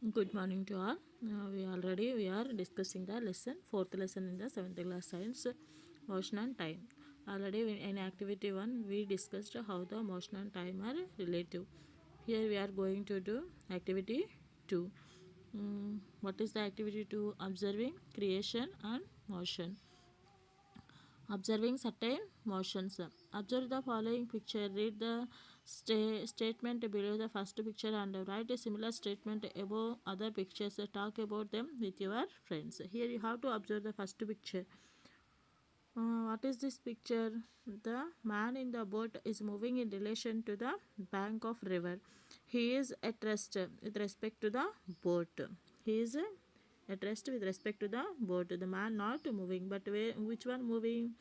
Good morning to all. We are discussing the lesson, fourth lesson in the seventh class science, motion and time. Already in activity one, we discussed how the motion and time are relative. Here we are going to do activity two. What is the activity two? Observing creation and motion. Observing certain motions. Observe the following picture. Read the statement below the first picture and write a similar statement above other pictures. Talk about them with your friends. Here you have to observe the first picture. What is this picture? The man in the boat is moving in relation to the bank of river. He is at rest with respect to the boat. He is at rest with respect to the boat. The man not moving, but which one moving?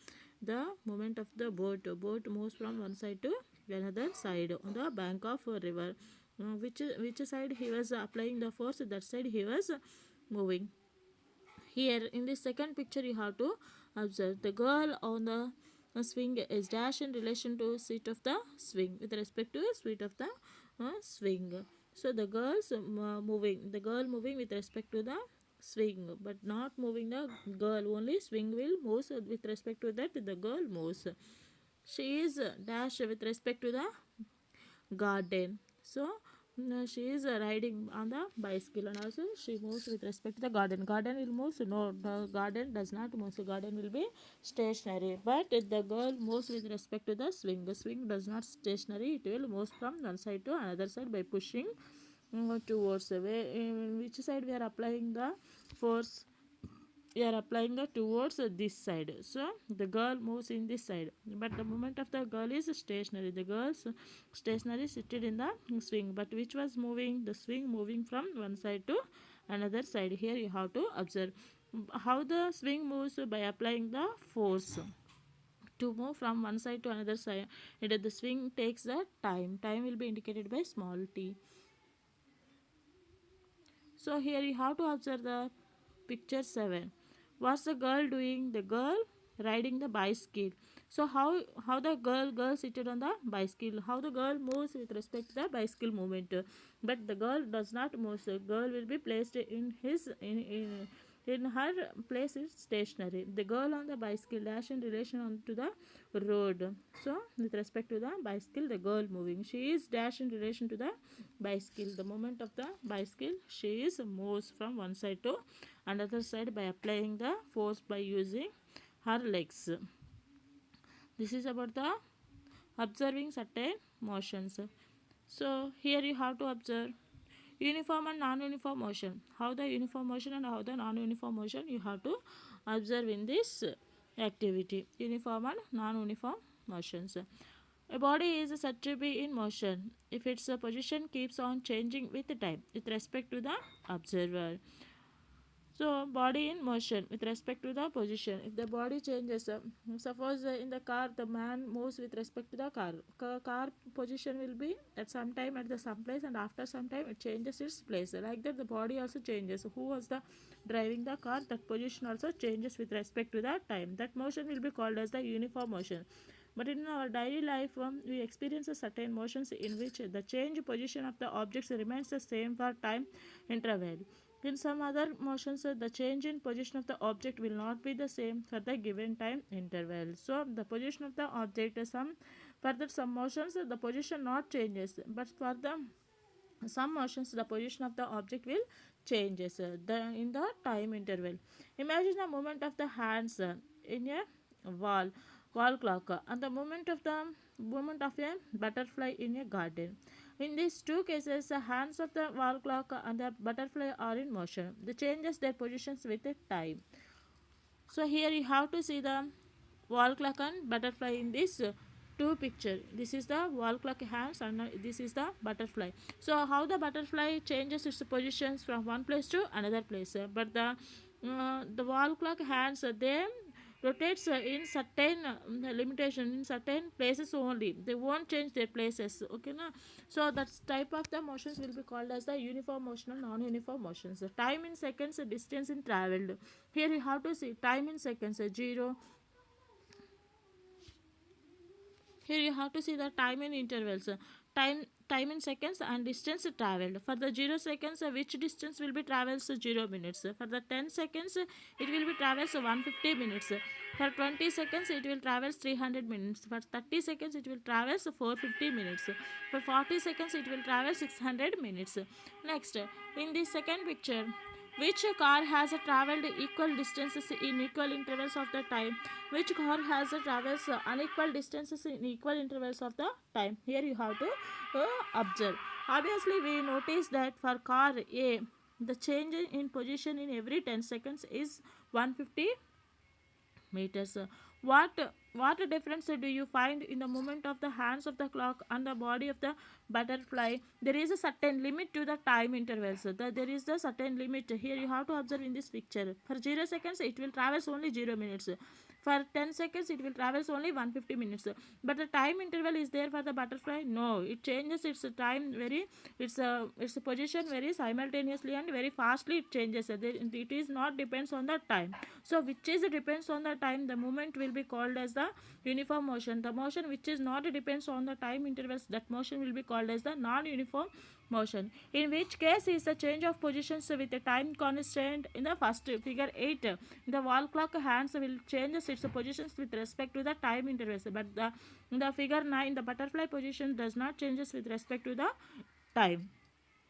The movement of the boat. Boat moves from one side to another side on the bank of a river. Which side he was applying the force? That side he was moving. Here in the second picture you have to observe the girl on the swing is dash in relation to seat of the swing with respect to seat of the swing. So the girl moving with respect to the swing but not moving the girl, only swing will moves with respect to that the girl moves. She is dash with respect to the garden. So she is riding on the bicycle and also she moves with respect to the garden. Garden will move. So no, the garden does not move. So garden will be stationary. But the girl moves with respect to the swing. The swing does not stationary. It will move from one side to another side by pushing towards in which side we are applying the force. We are applying the towards this side, so the girl moves in this side, but the movement of the girl is stationary. The girl's stationary seated in the swing, but which was moving? The swing moving from one side to another side. Here you have to observe how the swing moves by applying the force to move from one side to another side. The swing takes the time will be indicated by small t. So here you have to observe the picture 7. What's the girl doing? The girl riding the bicycle. So how the girl seated on the bicycle? How the girl moves with respect to the bicycle movement? But the girl does not move. So girl will be placed in her place is stationary. The girl on the bicycle dash in relation on to the road. So with respect to the bicycle, the girl moving. She is dash in relation to the bicycle. The movement of the bicycle, she is moves from one side to another side by applying the force by using her legs. This is about the observing certain motions. So here you have to observe uniform and non-uniform motion. How the uniform motion and how the non-uniform motion you have to observe in this activity. Uniform and non-uniform motions. A body is said to be in motion if its position keeps on changing with time with respect to the observer. So body in motion with respect to the position. If the body changes, suppose in the car the man moves with respect to the car. Car position will be at some time at the some place and after some time it changes its place. Like that the body also changes. Who was the driving the car? That position also changes with respect to the time. That motion will be called as the uniform motion. But in our daily life, we experience a certain motions in which the change position of the objects remains the same for time interval. In some other motions, the change in position of the object will not be the same for the given time interval. So, the position of the object, some motions, the position not changes, but for the some motions, the position of the object will changes in the time interval. Imagine the movement of the hands in a wall wall clock and the movement of a butterfly in a garden. In these two cases, the hands of the wall clock and the butterfly are in motion. They changes their positions with the time. So here you have to see the wall clock and butterfly in this two picture. This is the wall clock hands and this is the butterfly. So how the butterfly changes its positions from one place to another place. But the wall clock hands they rotates in certain limitation in certain places only. They won't change their places. Okay, na? So that type of the motions will be called as the uniform motion and non-uniform motions. The time in seconds, distance in traveled. Here you have to see time in seconds, 0. Here you have to see the time in intervals. Time time in seconds and distance traveled. For the 0 seconds, which distance will be travels 0 minutes. For the 10 seconds, it will be travels 150 minutes. For 20 seconds, it will travels 300 minutes. For 30 seconds, it will travels 450 minutes. For 40 seconds, it will travel 600 minutes. Next, in the second picture, which car has travelled equal distances in equal intervals of the time? Which car has travels unequal distances in equal intervals of the time? Here you have to observe. Obviously, we notice that for car A, the change in position in every 10 seconds is 150 meters. What difference do you find in the movement of the hands of the clock and the body of the butterfly? There is a certain limit to the time intervals. There is the certain limit. Here you have to observe in this picture. For 0 seconds, it will travels only 0 minutes. For 10 seconds, it will travels only 150 minutes. But the time interval is there for the butterfly? No, it changes its time very, its position very simultaneously and very fastly it changes. It is not depends on the time. So which is depends on the time, the movement will be called as the uniform motion. The motion which is not depends on the time intervals, that motion will be called as the non-uniform motion. In which case is the change of positions with a time constant. In the first figure 8, the wall clock hands will change its positions with respect to the time intervals, but in the figure 9, the butterfly position does not changes with respect to the time.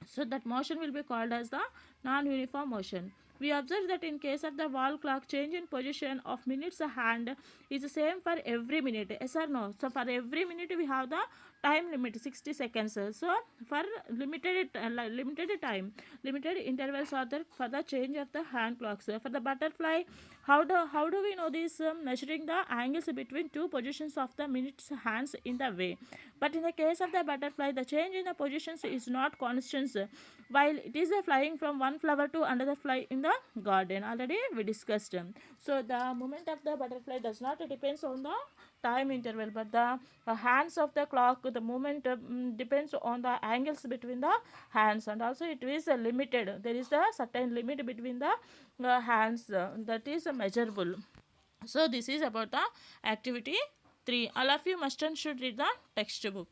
So that motion will be called as the non-uniform motion. We observe that in case of the wall clock, change in position of minutes hand is the same for every minute. Yes or no? So for every minute we have the time limit 60 seconds. So for limited time, limited intervals are there for the change of the hand clocks. For the butterfly, how do we know this? Measuring the angles between two positions of the minutes hands in the way. But in the case of the butterfly, the change in the positions is not constant, while it is flying from one flower to another fly in the garden. Already we discussed. So the movement of the butterfly does not depends on the time interval, but the hands of the clock, the movement depends on the angles between the hands, and also it is limited. There is a certain limit between the hands that is measurable. So this is about the activity 3. All of you must and should read the textbook.